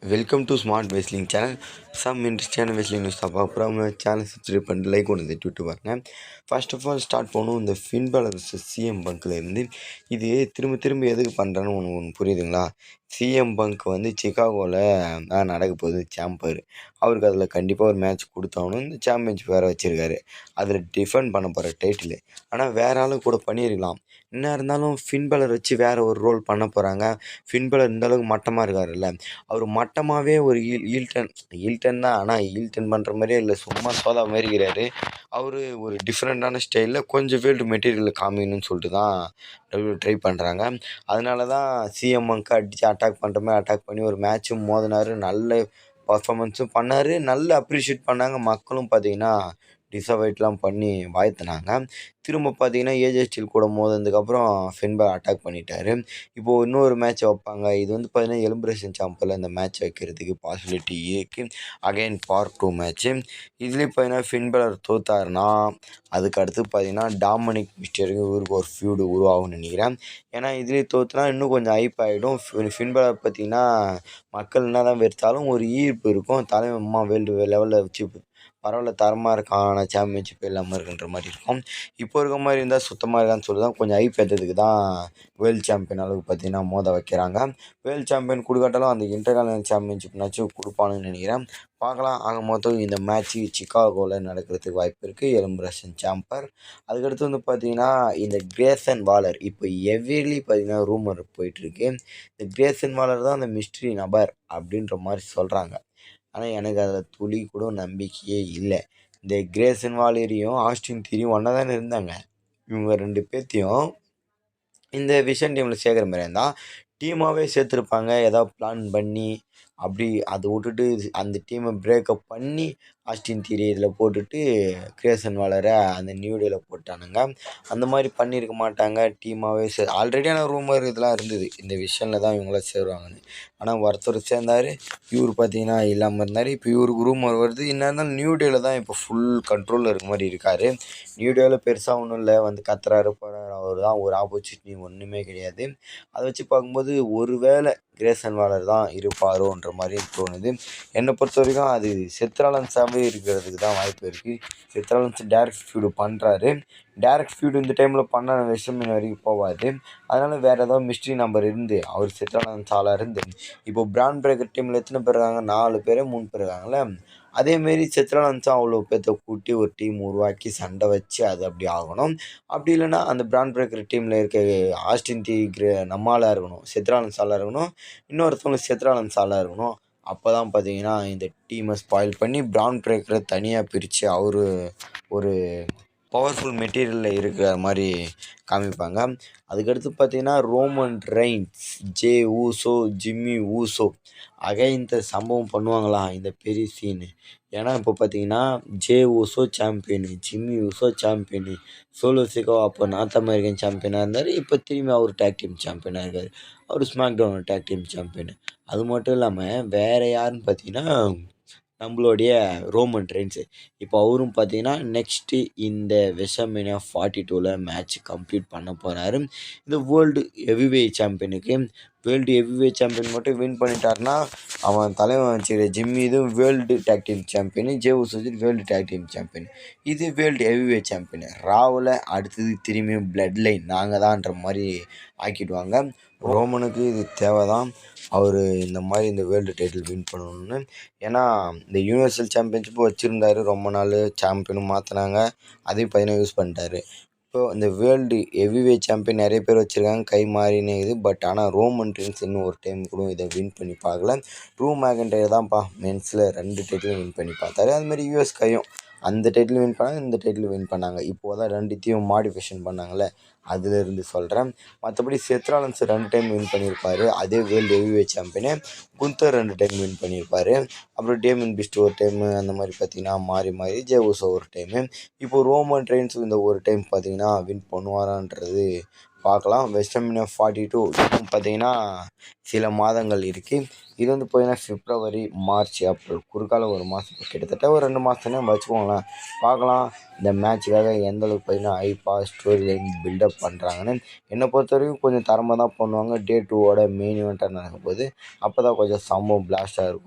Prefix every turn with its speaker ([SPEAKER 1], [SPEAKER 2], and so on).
[SPEAKER 1] Welcome to smart wrestling channel. Some இன்ட்ரெஸ்டான wrestling news தான் பார்க்க போகிறோம். சேனல் சப்ஸ்கிரைப் பண்ணிட்டு லைக் ஒன்று தட்டி விட்டு பாருங்க. ஃபர்ஸ்ட் ஆஃப் ஆல் ஸ்டார்ட் பண்ணுவோம் இந்த ஃபின் பாலர் சிஎம் பங்க்கில் இருந்து. இது திரும்ப எதுக்கு பண்ணுறேன்னு ஒன்று புரியுதுங்களா? சிஎம் பங்க் வந்து சிகாகோவில் நடக்க போகுது சாம்பர். அவருக்கு அதில் கண்டிப்பாக ஒரு மேட்ச் கொடுத்தாகணும். இந்த சாம்பியன்ஷிப் வேறு வச்சுருக்காரு. அதில் டிஃபெண்ட் பண்ண போகிற டைட்டில். ஆனால் வேறு ஆளும் கூட பண்ணியிருக்கலாம். என்ன இருந்தாலும் ஃபின் பாலர் வச்சு வேறு ஒரு ரோல் பண்ண போகிறாங்க. ஃபின் பாலர் இந்தளவுக்கு மட்டமாக இருக்காருல்ல, அவர் மட்டமாகவே ஒரு ஈல்டன் தான். ஆனால் ஈல்டன் பண்ணுற மாதிரியே இல்லை, சும்மா சோதா மாதிரி இருக்கிறாரு. அவர் ஒரு டிஃப்ரெண்ட்டான ஸ்டைலில் கொஞ்சம் வேல்டு மெட்டீரியலில் காமிக்கணும்னு சொல்லிட்டு தான் ட்ரை பண்ணுறாங்க. அதனால தான் சிஎம்க்கு அடித்து அட்டாக் பண்ணுற மாதிரி அட்டாக் பண்ணி ஒரு மேட்சும் மோதினார். நல்ல பர்ஃபார்மன்ஸும் பண்ணார். நல்ல அப்ரிஷியேட் பண்ணாங்க. மக்களும் பார்த்தீங்கன்னா டிசப்பாயிண்ட்லாம் பண்ணி வாழ்த்துனாங்க. திரும்ப பார்த்தீங்கன்னா ஏஜே ஸ்டீல் கூட மோதினதுக்கப்புறம் ஃபின் பாலர் அட்டாக் பண்ணிட்டார். இப்போது இன்னொரு மேட்ச் வைப்பாங்க. இது வந்து பார்த்தீங்கன்னா எலிமினேஷன் சாம்பில் இந்த மேட்ச் வைக்கிறதுக்கு பாசிபிலிட்டி இருக்குது. Again part 2 match. இதுலேயும் பார்த்தீங்கன்னா ஃபின் பாலர் தோத்தாருன்னா அதுக்கு அடுத்து பார்த்தீங்கன்னா டாமினிக் மிஸ்டருக்கு இவருக்கு ஒரு ஃபியூடு உருவாகும்னு நினைக்கிறேன். ஏன்னா இதுலேயே தோற்றுனா இன்னும் கொஞ்சம் ஹைப் ஆகிடும். ஃபின் பாலர் பார்த்தீங்கன்னா மக்கள் என்ன தான் வெறுத்தாலும் ஒரு ஈர்ப்பு இருக்கும். தலைமை வேர்ல்டு லெவலில் வச்சு பரவாயில்ல, தரமாக இருக்கான சாம்பியன்ஷிப் இல்லாமல் இருக்குன்ற மாதிரி இருக்கும். இப்போ இருக்க மாதிரி இருந்தால் சுத்தமாக இருக்கான்னு சொல்லி தான் கொஞ்சம் ஹைப் ஏற்றதுக்கு தான் வேர்ல்டு சாம்பியன் அளவுக்கு பார்த்தீங்கன்னா மோத வைக்கிறாங்க. வேர்ல்டு சாம்பியன் கொடுக்காட்டாலும் அந்த இன்டர்கான்டினல் சாம்பியன்ஷிப்னாச்சும் கொடுப்பானுன்னு நினைக்கிறேன். பார்க்கலாம். ஆக மொத்தம் இந்த மேட்ச்சு சிகாகோவில் நடக்கிறதுக்கு வாய்ப்பு இருக்குது. எலிமினேஷன் சாம்பர். அதுக்கடுத்து வந்து பார்த்தீங்கன்னா இந்த கிரேசன் வாலர் இப்போ எவ்ரிலி பார்த்தீங்கன்னா ரூமர் போயிட்டுருக்கு. இந்த கிரேசன் வாலர் தான் அந்த மிஸ்ட்ரி நபர் அப்படின்ற மாதிரி சொல்கிறாங்க. ஆனால் எனக்கு அதில் துளி கூட நம்பிக்கையே இல்லை. இந்த கிரேசன் வாலரையும் ஆஸ்டின் தியரியும் ஒன்றா தானே இருந்தாங்க. இவங்க 2 பேர்த்தையும் இந்த விஷன் டீமில் சேர்க்குற மாதிரி இருந்தால் டீமாகவே சேர்த்துருப்பாங்க. ஏதாவது பிளான் பண்ணி அப்படி அதை விட்டுட்டு அந்த டீமை பிரேக்கப் பண்ணி ஆஸ்டின் தியரி இதில் போட்டுட்டு கிரேசன் வாலரை அந்த நியூ டேயில் போட்டானுங்க. அந்த மாதிரி பண்ணியிருக்க மாட்டாங்க. டீமாகவே ஆல்ரெடியான ரூமர் இதெல்லாம் இருந்தது, இந்த விஷனில் தான் இவங்களாம் சேருவாங்கன்னு. ஆனால் ஒருத்தர் சேர்ந்தார், இவர் பார்த்தீங்கன்னா இல்லாமல் இருந்தார். இப்போ இவருக்கு ரூமர் வருது. என்ன இருந்தாலும் நியூ டேயில் தான் இப்போ ஃபுல் கண்ட்ரோலில் இருக்க மாதிரி இருக்கார். நியூ டேவில் பெருசாக ஒன்றும் இல்லை, வந்து கத்துறாரு போகிறாரு. அவர் தான் ஒரு ஆப்பர்ச்சுனிட்டி ஒன்றுமே கிடையாது. அதை வச்சு பார்க்கும்போது ஒருவேளை கிரேசன் வாலர் தான் இருப்பாரோன்ற மாதிரி தோணுது. என்னை பொறுத்த வரைக்கும் அது செத்ராலன்ஸாகவே இருக்கிறதுக்கு தான் வாய்ப்பு இருக்குது. செத்ராலன்ஸ் டேரக்ட் ஃபீடு பண்ணுறாரு. டேரக்ட் ஃபீடு இந்த டைமில் பண்ண விஷயம் இன்ன வரைக்கும் போகாது. அதனால் வேறு ஏதாவது மிஸ்ட்ரி நம்பர் இருந்து அவர் செத்ராலன்ஸ் ஆளாக இருந்து இப்போ பிராண்ட் பிரேக்கர் டீமில் எத்தனை பேர் இருக்காங்க? 4 பேர் 3 பேர் இருக்காங்களே. அதேமாரி செத்ராலன்ஸும் அவ்வளோ பேர்த்த கூட்டி ஒரு டீம் உருவாக்கி சண்டை வச்சு அது அப்படி ஆகணும். அப்படி இல்லைன்னா அந்த பிராண்ட் பிரேக்கர் டீமில் இருக்க ஆஸ்டின் நம்ம ஆளாக இருக்கணும், செத்ராலன்ஸ் ஆளாக இருக்கணும். இன்னொருத்தவங்க செத்ராலன்ஸ் ஆளாக இருக்கணும். அப்போ தான் பார்த்தீங்கன்னா இந்த டீமை ஸ்பாயில் பண்ணி பிராண்ட் பிரேக்கரை தனியாக பிரித்து அவர் ஒரு பவர்ஃபுல் மெட்டீரியலில் இருக்கிற மாதிரி காமிப்பாங்க. அதுக்கடுத்து பார்த்தீங்கன்னா Roman Reigns, Jey Uso, Jimmy Uso இந்த சம்பவம் பண்ணுவாங்களா இந்த பெரிய சீனு? ஏன்னா இப்போ பார்த்தீங்கன்னா Jey Uso champion, Jimmy Uso champion, Solo Sikoa அப்போ நார்த் அமெரிக்கன் சாம்பியனாக இருந்தார். இப்போ திரும்பி அவர் டேக் டீம் சாம்பியனாக இருக்கார். அவர் SmackDown tag team champion. அது மட்டும் இல்லாமல் வேறு யாருன்னு பார்த்தீங்கன்னா நம்மளுடைய ரோமன் ரெயின்ஸு. இப்போ அவரும் பார்த்தீங்கன்னா நெக்ஸ்ட்டு இந்த WrestleMania 42ல் மேட்ச் கம்ப்ளீட் பண்ண போகிறாரு. இந்த வேர்ல்டு ஹெவிவெயிட் சாம்பியனுக்கு வேர்ல்டு ஹெவிவெயிட் சாம்பியன் மட்டும் வின் பண்ணிட்டாருன்னா அவன் தலைவன் வச்சுக்கிற ஜிம்மி இதுவும் world tag team champion, Jey Uso world tag team champion, இது வேர்ல்டு ஹெவிவெயிட் சாம்பியன். ராவில் அடுத்தது திரும்பியும் பிளட் லைன் நாங்கள் தான்ன்ற மாதிரி ஆக்கிடுவாங்க. ரோமனுக்கு இது தேவை தான். அவர் இந்த மாதிரி இந்த வேர்ல்டு டைட்டில் வின் பண்ணணும்னு. ஏன்னா இந்த யூனிவர்சல் சாம்பியன்ஷிப்பு வச்சுருந்தாரு ரொம்ப நாள், சாம்பியனும் மாற்றினாங்க. அதையும் பார்த்தீங்கன்னா யூஸ் பண்ணிட்டாரு. இப்போது இந்த வேர்ல்டு ஹெவிவெயிட் சாம்பியன் நிறைய பேர் வச்சுருக்காங்க, கை மாறினே இது. பட் ஆனால் ரோமன் ரெயின்ஸ் இன்னும் ஒரு டைம் கூட இதை வின் பண்ணி பார்க்கல. ட்ரூ மேக்கன்டையர் தான்ப்பா மென்ஸில் 2 டைட்டிலும் வின் பண்ணி பார்த்தாரு. அதுமாதிரி யூஎஸ் கையும் அந்த டைட்டில் வின் பண்ணாங்க, இந்த டைட்டில் வின் பண்ணாங்க. இப்போது தான் 2த்தையும் மாடிஃபிகேஷன் பண்ணாங்கள்ல, அதிலிருந்து சொல்கிறேன். மற்றபடி செத்ராலன்ஸ் 2 டைம் வின் பண்ணியிருப்பார், அதே world heavyweight champion. Gunder 2 time win பண்ணியிருப்பார். அப்புறம் டேமியன் பிஸ்ட் ஒரு டைமு, அந்த மாதிரி பார்த்தீங்கன்னா மாறி மாறி ஜே ஊசோ ஒரு டைமு. இப்போது ரோமன் ரெயின்ஸ் இந்த ஒரு டைம் பார்த்தீங்கன்னா வின் பண்ணுவாரான்றது பார்க்கலாம். வெஸ்டர்ன் யூனியன் 42 இன்னும் பார்த்தீங்கன்னா சில மாதங்கள் இருக்குது. இது வந்து பார்த்தீங்கன்னா பிப்ரவரி, மார்ச், ஏப்ரல் குறுக்கால ஒரு மாதம் கிட்டத்தட்ட ஒரு 2 மாதம்னே வச்சுக்கோங்களேன். பார்க்கலாம் இந்த மேட்ச்சுக்காக எந்த அளவுக்கு பார்த்தீங்கன்னா ஹைப்பாக ஸ்டோரி லைன் பில்டப் பண்ணுறாங்கன்னு. என்னை பொறுத்த வரைக்கும் கொஞ்சம் தரமாக தான் பண்ணுவாங்க. டே 2வோட மெயின் ஈவெண்ட்டாக நடக்கும்போது அப்போ தான் கொஞ்சம் சம்பவம் பிளாஸ்ட்டாக இருக்கும்.